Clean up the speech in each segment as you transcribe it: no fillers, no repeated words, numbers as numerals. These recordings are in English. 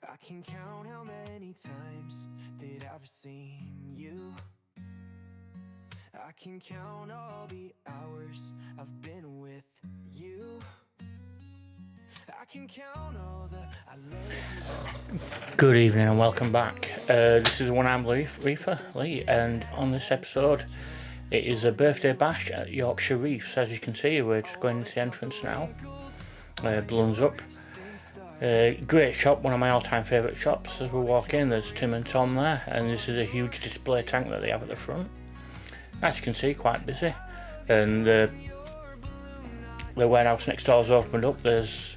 I can count how many times that I've seen you. I can count all the hours I've been with you. I can count all the I love you. Good evening and welcome back. This is One-armed-reefer, Lee, and on this episode it is a birthday bash at Yorkshire Reefs. As you can see, we're just going into the entrance now. Balloons up. Great shop, one of my all-time favourite shops. As we walk in, there's Tim and Tom there, and this is a huge display tank that they have at the front. As you can see, quite busy, and the warehouse next door is opened up. There's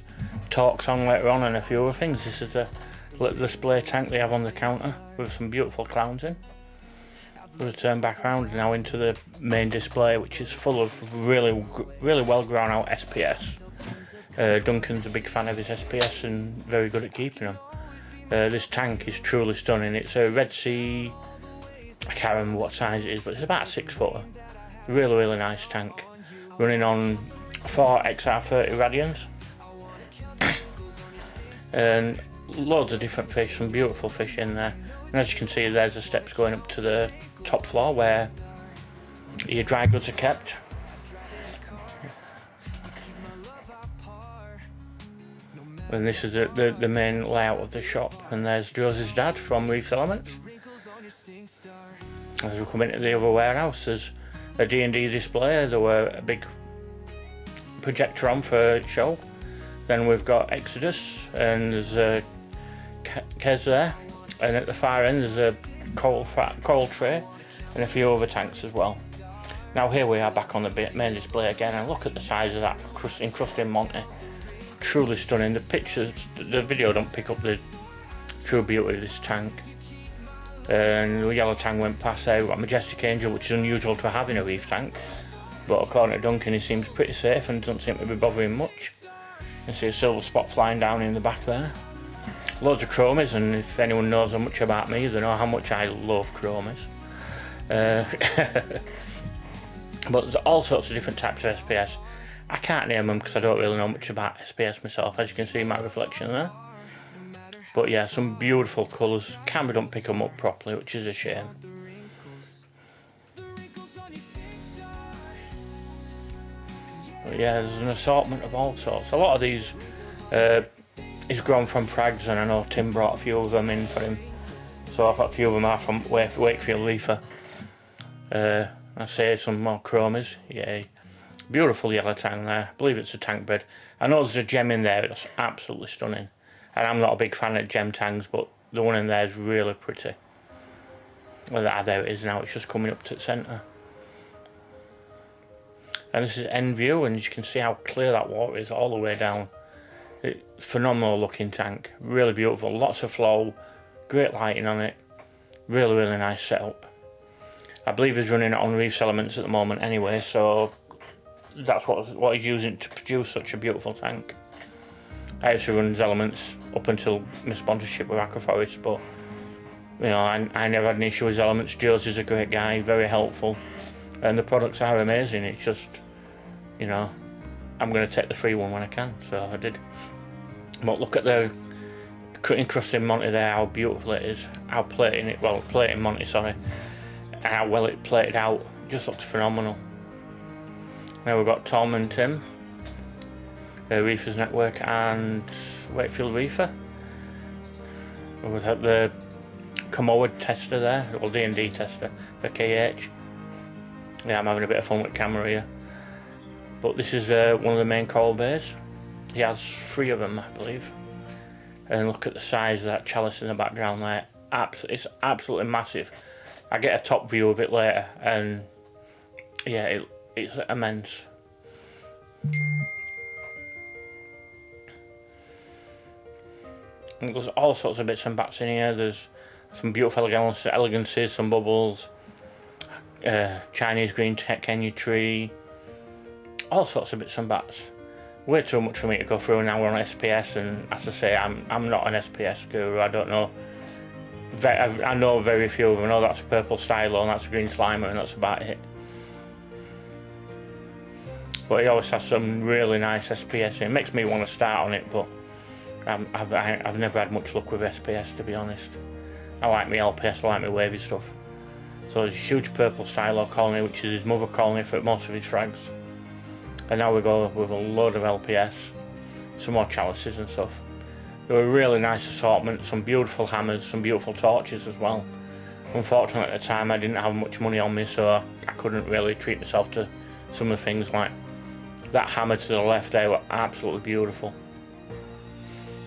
talks on later on and a few other things. This is a little display tank they have on the counter with some beautiful clowns in. We'll turn back around now into the main display, which is full of really well grown out SPS. Duncan's a big fan of his SPS and very good at keeping them. This tank is truly stunning. It's a Red Sea, I can't remember what size it is, but it's about a 6 footer. Really nice tank. Running on 4 XR30 radians. And loads of different fish, some beautiful fish in there. And as you can see, there's the steps going up to the top floor where your dry goods are kept. And this is the main layout of the shop. And there's Josie's dad from Reefs Elements. As we come into the other warehouse, there's a D&D display. There were a big projector on for a show. Then we've got Exodus, and there's a Kez there, and at the far end there's a coral tray and a few other tanks as well. Now here we are back on the main display again, and look at the size of that encrusting Monty. Truly stunning. The pictures, the video don't pick up the true beauty of this tank. And the yellow tank went past there. We've got Majestic Angel, which is unusual to have in a reef tank, but according to Duncan he seems pretty safe and doesn't seem to be bothering much. You see a silver spot flying down in the back there. Loads of chromies, and if anyone knows how much about me, they know how much I love chromies. But there's all sorts of different types of SPS. I can't name them because I don't really know much about SPS myself, as you can see my reflection there. But yeah, some beautiful colours. Camera don't pick them up properly, which is a shame. But yeah, there's an assortment of all sorts. A lot of these is grown from frags, and I know Tim brought a few of them in for him. So I've got a few of them are from Wakefield Reefer. I say some more chromies. Yay. Beautiful yellow tank there. I believe it's a tank bed. I know there's a gem in there that's absolutely stunning. And I'm not a big fan of gem tanks, but the one in there is really pretty. Well, there it is now. It's just coming up to the centre. And this is end view, and you can see how clear that water is all the way down. It's phenomenal looking tank, really beautiful, lots of flow, great lighting on it, really nice setup. I believe he's running it on Reefs Elements at the moment anyway, so that's what he's using to produce such a beautiful tank. I used to run his Elements up until my sponsorship with Aquaforest, but you know, I never had an issue with his Elements. Josie's a great guy, very helpful. And the products are amazing. It's just, you know, I'm going to take the free one when I can, so I did. But look at the encrusting Monty there, how beautiful it is, how plating Monty, sorry, and how well it plated out. Just looks phenomenal. Now we've got Tom and Tim, Reefers Network and Wakefield Reefer. We've got the Commode tester there, or D&D tester for KH. Yeah, I'm having a bit of fun with camera here. But this is one of the main coral bays. He has 3 of them, I believe. And look at the size of that chalice in the background there. It's absolutely massive. I get a top view of it later, and yeah, it's immense. And there's all sorts of bits and bats in here. There's some beautiful elegancies, some bubbles. Chinese green Kenya tree, all sorts of bits and bats. Way too much for me to go through now on SPS, and as I say, I'm not an SPS guru. I don't know. I know very few of them. I know that's a purple stylo and that's a green slimer, and that's about it. But he always has some really nice SPS in. It makes me want to start on it, but I've never had much luck with SPS, to be honest. I like my LPS, I like my wavy stuff. So there's a huge purple stylo colony, which is his mother colony for most of his frags. And now we go with a load of LPS, some more chalices and stuff. They were a really nice assortment, some beautiful hammers, some beautiful torches as well. Unfortunately at the time I didn't have much money on me, so I couldn't really treat myself to some of the things. Like that hammer to the left there were absolutely beautiful.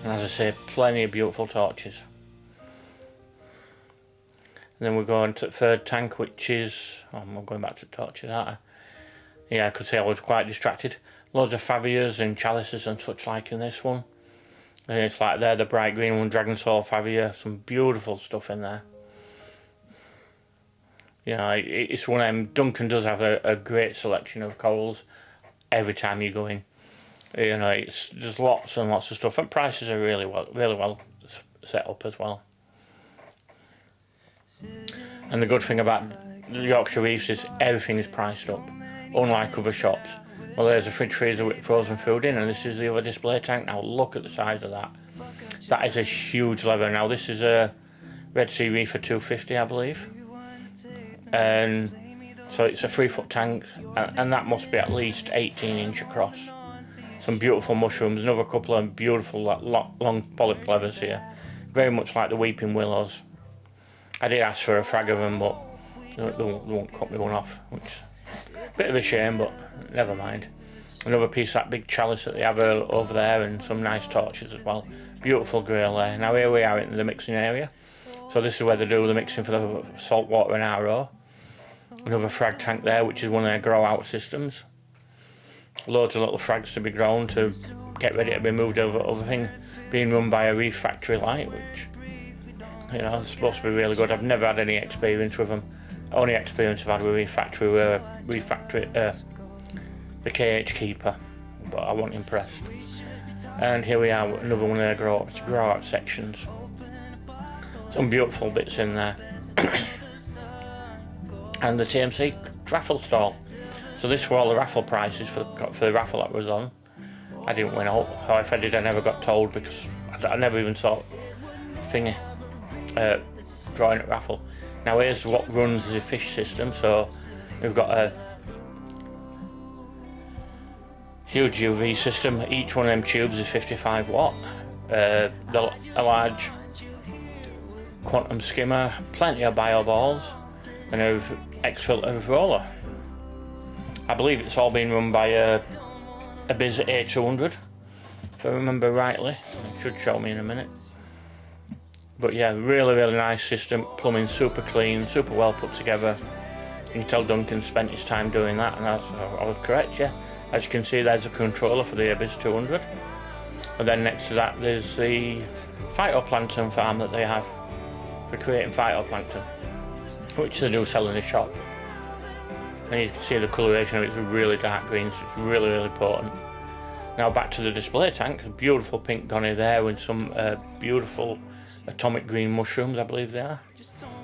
And as I say, plenty of beautiful torches. And then we go on to the third tank, which is... oh, I'm going back to torches, aren't I? Yeah, I could say I was quite distracted. Loads of favias and chalices and such like in this one. And it's like there, the bright green one, Dragon Soul Favia. Some beautiful stuff in there. You know, it's one of them. Duncan does have a great selection of corals every time you go in. You know, there's lots and lots of stuff, and prices are really well set up as well. And the good thing about the Yorkshire Reefs is everything is priced up, unlike other shops. Well, there's a fridge freezer with frozen food in, and this is the other display tank. Now look at the size of that. That is a huge lever. Now this is a Red Sea Reefer 250, I believe. And so it's a 3-foot tank, and that must be at least 18-inch across. Some beautiful mushrooms, another couple of beautiful long polyp levers here. Very much like the Weeping Willows. I did ask for a frag of them, but they won't cut me one off, which is a bit of a shame, but never mind. Another piece of that big chalice that they have over there, and some nice torches as well. Beautiful grill there. Now here we are in the mixing area. So this is where they do the mixing for the salt water and RO. Another frag tank there, which is one of their grow out systems. Loads of little frags to be grown to get ready to be moved over. Other thing being run by a reef factory light, which, you know, is supposed to be really good. I've never had any experience with them. Only experience I've had with reef factory were the KH Keeper, but I wasn't impressed. And here we are, another one of their grow out sections. Some beautiful bits in there. And the TMC raffle stall. So this were all the raffle prices for the raffle that was on. I didn't win out, or if I did I never got told, because I never even saw thingy drawing at raffle. Now here's what runs the fish system. So we've got a huge UV system. Each one of them tubes is 55 watt. A large quantum skimmer, plenty of bio balls, and a X-filter roller. I believe it's all been run by a Biz A200, if I remember rightly. It should show me in a minute. But yeah, really nice system. Plumbing super clean, super well put together. You can tell Duncan spent his time doing that, and I was correct, yeah. As you can see, there's a controller for the Biz 200. And then next to that, there's the phytoplankton farm that they have for creating phytoplankton, which they do sell in the shop. And you can see the coloration of it is really dark green, so it's really potent. Now back to the display tank, a beautiful pink gunny there with some beautiful atomic green mushrooms, I believe they are.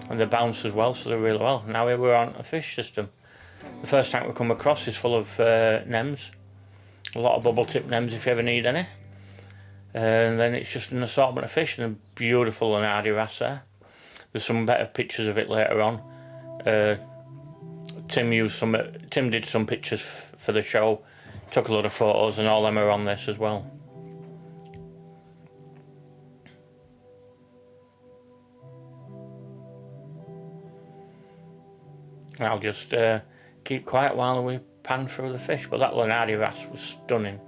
And they bounce as well, so they're really well. Now here we're on a fish system. The first tank we come across is full of nems. A lot of bubble tip nems if you ever need any. And then it's just an assortment of fish, and a beautiful and hardy wrasse there. There's some better pictures of it later on. Tim did some pictures for the show, took a lot of photos, and all them are on this as well. And I'll just keep quiet while we pan through the fish, but that Lenardi wrasse was stunning.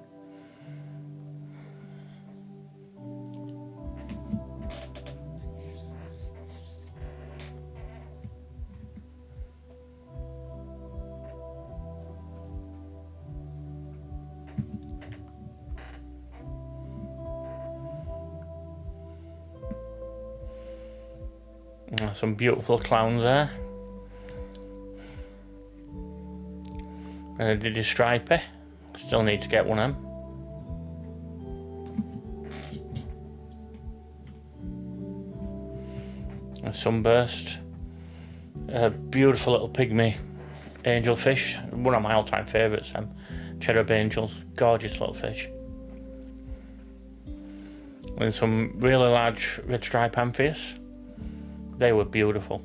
Some beautiful clowns there. And I did a stripey. Still need to get one of them. A sunburst. A beautiful little pygmy angelfish. One of my all-time favourites, cherub angels. Gorgeous little fish. And some really large red stripe amphias. They were beautiful.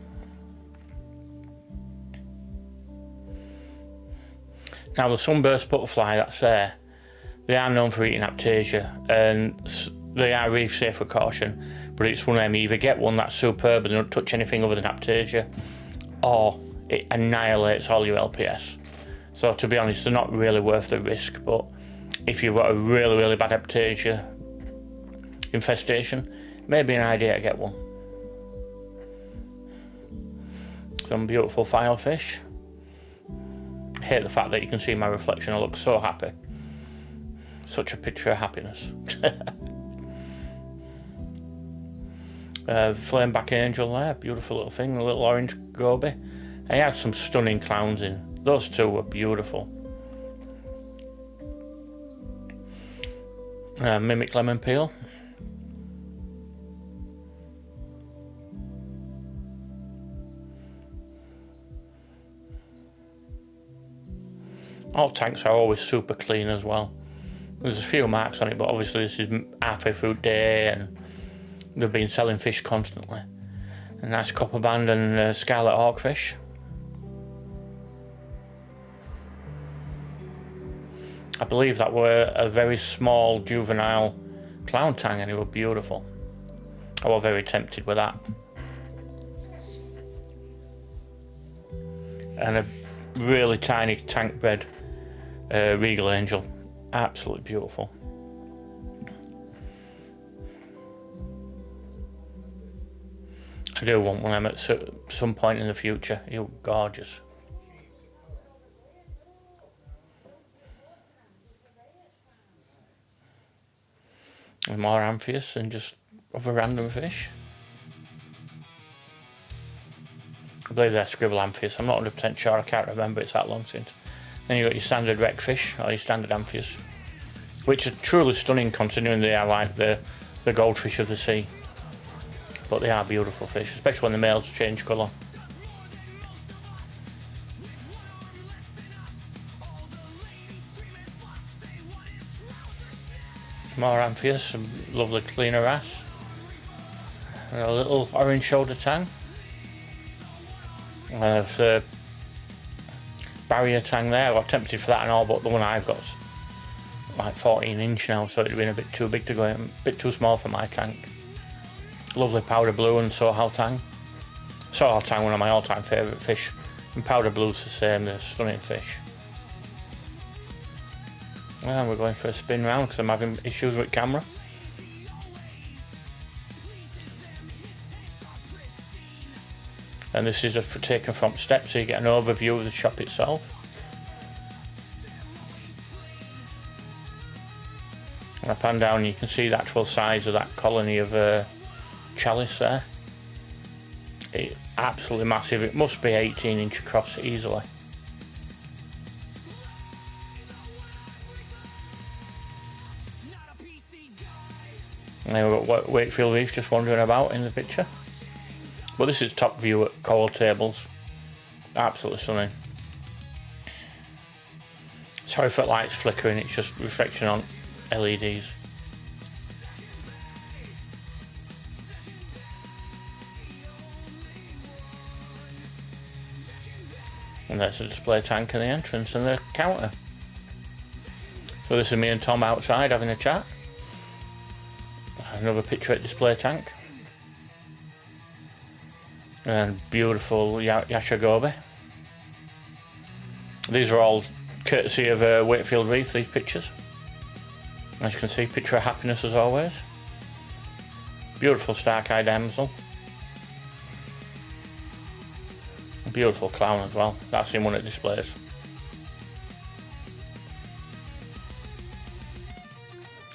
Now the sunburst butterfly that's there, they are known for eating aptasia, and they are reef safe with caution, but it's one of them, you either get one that's superb and don't touch anything other than aptasia, or it annihilates all your LPS. So to be honest, they're not really worth the risk, but if you've got a really, really bad aptasia infestation, maybe an idea to get one. Some beautiful filefish. I hate the fact that you can see my reflection. I look so happy. Such a picture of happiness. Flameback angel there, beautiful little thing, a little orange goby. And he had some stunning clowns in. Those two were beautiful. Mimic lemon peel. All tanks are always super clean as well. There's a few marks on it, but obviously this is halfway through day and they've been selling fish constantly. A nice copper band and scarlet hawkfish. I believe that were a very small juvenile clown tang and they were beautiful. I was very tempted with that. And a really tiny tank bred regal angel. Absolutely beautiful. I do want one of them at some point in the future. You're gorgeous. And more amphias and just other random fish. I believe they're scribble amphias. I'm not 100% sure. I can't remember. It's that long since. Then you've got your standard wreckfish or your standard amphias, which are truly stunning considering they are like the goldfish of the sea. But they are beautiful fish, especially when the males change colour. More amphias, some lovely cleaner wrasse. And a little orange shoulder tang. There's barrier tang there. I was tempted for that and all, but the one I've got's like 14 inch now, so it'd been a bit too big to go in, a bit too small for my tank. Lovely powder blue and sohal tang. Sohal tang, one of my all-time favourite fish, and powder blue's the same. They're stunning fish. And we're going for a spin round because I'm having issues with camera. And this is taken from steps, so you get an overview of the shop itself. And I pan down and you can see the actual size of that colony of chalice there. It's absolutely massive. It must be 18 inch across easily. And then we've got Wakefield Reef just wandering about in the picture. But this is top view at coral tables. Absolutely stunning. Sorry if the light's flickering, it's just reflection on LEDs. And there's a display tank in the entrance and the counter. So this is me and Tom outside having a chat. Another picture at display tank. And beautiful Yasha goby. These are all courtesy of Wakefield Reef, these pictures. As you can see, picture of happiness as always. Beautiful stark-eyed damsel. A beautiful clown as well. That's in one of the displays.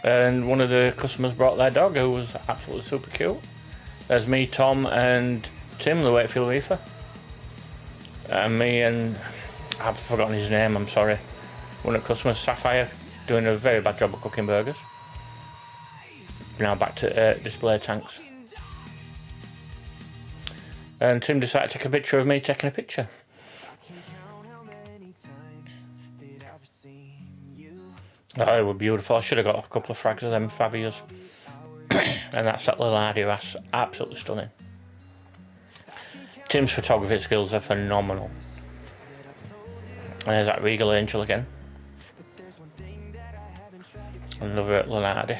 And one of the customers brought their dog, who was absolutely super cute. There's me, Tom, and Tim, the Wakefield Reefer. And me and... I've forgotten his name, I'm sorry. One of the customers, Sapphire, doing a very bad job of cooking burgers. Now back to display tanks. And Tim decided to take a picture of me taking a picture. Oh, they were beautiful. I should have got a couple of frags of them favias. And that's that little hardy wrasse, absolutely stunning. Tim's photography skills are phenomenal. And there's that Regal Angel again. Another little hardy.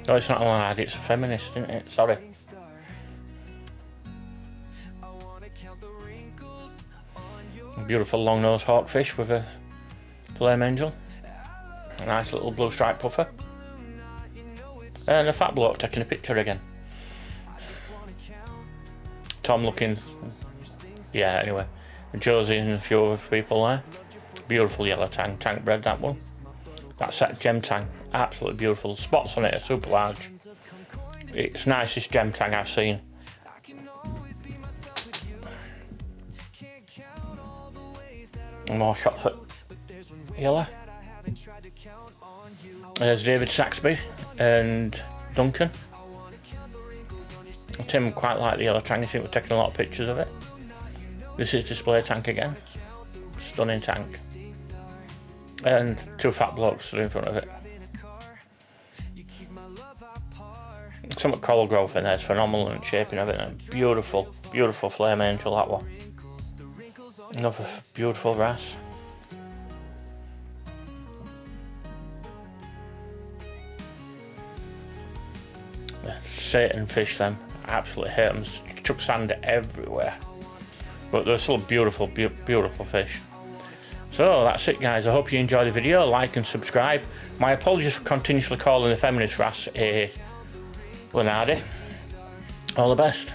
No, it's not a lad, it's a feminist, isn't it? Sorry. A beautiful long-nosed hawkfish with a flame angel. A nice little blue stripe puffer. And a fat bloke taking a picture again. Tom looking... Yeah, anyway. Josie and a few other people there. Beautiful yellow tang, tank bred that one. That's that gem tang, absolutely beautiful. The spots on it are super large. It's nicest gem tang I've seen. More shots at yellow. There's David Saxby and Duncan. Tim quite like the yellow tang, he seems to be taking a lot of pictures of it. This is display tank again. Stunning tank. And two fat blokes in front of it. Some coral growth in there is phenomenal in shaping of it. And beautiful, beautiful flame angel, that one. Another beautiful wrasse. Satan fish, them. Absolutely hate them. Chuck sand everywhere. But they're still beautiful, beautiful fish. So that's it, guys. I hope you enjoyed the video. Like and subscribe. My apologies for continuously calling the feminist wrasse a Lenardi. All the best.